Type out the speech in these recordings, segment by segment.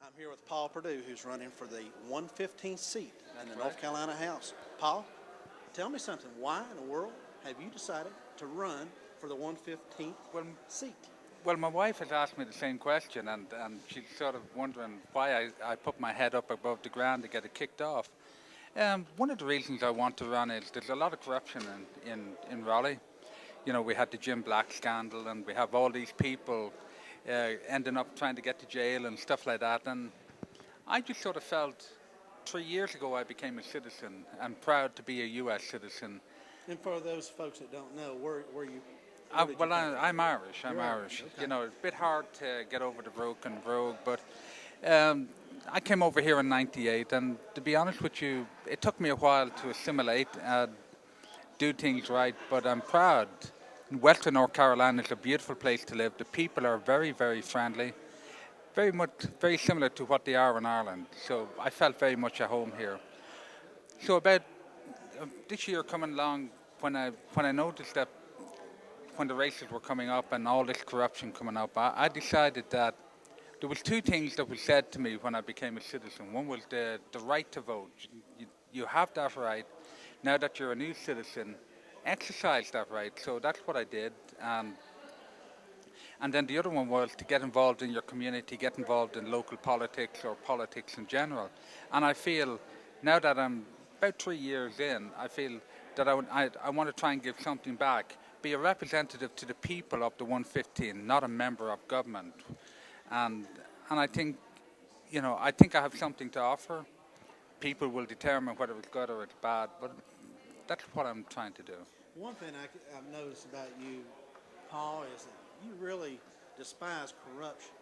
I'm here with Paul Purdue, who's running for the 115th seat in the That's North right. Carolina House. Paul, tell me something. Why in the world have you decided to run for the 115th Well, seat? well, my wife has asked me the same question, and she's sort of wondering why I put my head up above the ground to get it kicked off. One of the reasons I want to run is there's a lot of corruption in Raleigh. You know, we had the Jim Black scandal, and we have all these people ending up trying to get to jail and stuff like that. And I just sort of felt 3 years ago I became a citizen and proud to be a U.S. citizen. And for those folks that don't know, where you? I'm Irish. I'm You're Irish. okay. You know, it's a bit hard to get over the broken brogue, but I came over here in '98, and to be honest with you, it took me a while to assimilate, do things right, but I'm proud. Western North Carolina is a beautiful place to live. The people are very, very friendly, very similar to what they are in Ireland. So I felt very much at home here. So about this year coming along, when I noticed that when the races were coming up and all this corruption coming up, I decided that there was two things that were said to me when I became a citizen. One was the right to vote. You have that right. Now that you're a new citizen, exercise that right. So that's what I did. And then the other one was to get involved in your community, get involved in local politics or politics in general. And I feel, now that I'm about 3 years in, I feel that I want to try and give something back, be a representative to the people of the 115, not a member of government. And I think, I think I have something to offer. People will determine whether it's good or it's bad, but that's what I'm trying to do. One thing I've noticed about you, Paul, is that you really despise corruption.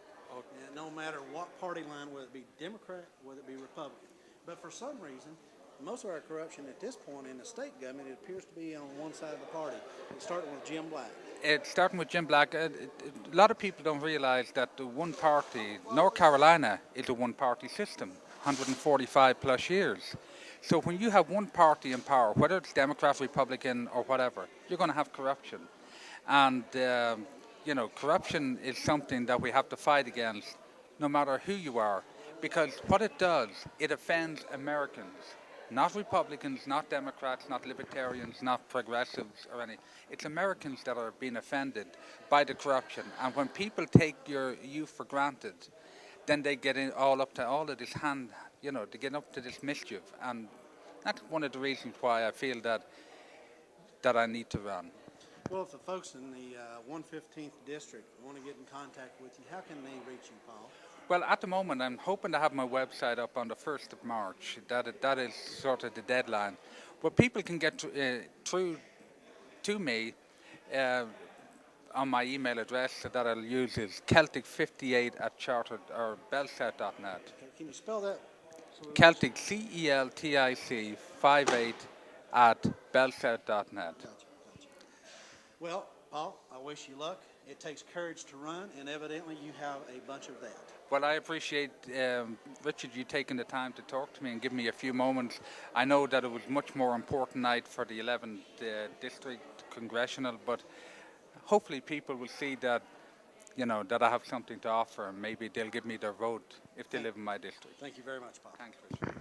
And no matter what party line, whether it be Democrat, whether it be Republican. But for some reason, most of our corruption at this point in the state government, it appears to be on one side of the party. It's starting with Jim Black. It's starting with Jim Black. A lot of people don't realize that the one party, North Carolina, is a one party system, 145 plus years. So when you have one party in power, whether it's Democrat, Republican, or whatever, you're going to have corruption. And, corruption is something that we have to fight against, no matter who you are. Because what it does, it offends Americans. Not Republicans, not Democrats, not Libertarians, not progressives or any. It's Americans that are being offended by the corruption. And when people take you for granted, then they get all up to all of this they get up to this mischief. And that's one of the reasons why I feel that I need to run. Well, if the folks in the 115th district want to get in contact with you, how can they reach you, Paul? Well, at the moment, I'm hoping to have my website up on the 1st of March. That is sort of the deadline. But people can get through to me on my email address that I'll use is Celtic58@chartered or bellsouth.net. Can you spell that? Celtic, CELTIC 58@bellsouth.net. Gotcha. Well, Paul, I wish you luck. It takes courage to run, and evidently you have a bunch of that. Well, I appreciate, Richard, you taking the time to talk to me and give me a few moments. I know that it was a much more important night for the 11th District Congressional, but hopefully people will see that, that I have something to offer, and maybe they'll give me their vote if they live in my district. Thank you very much, Paul. Thanks, Richard.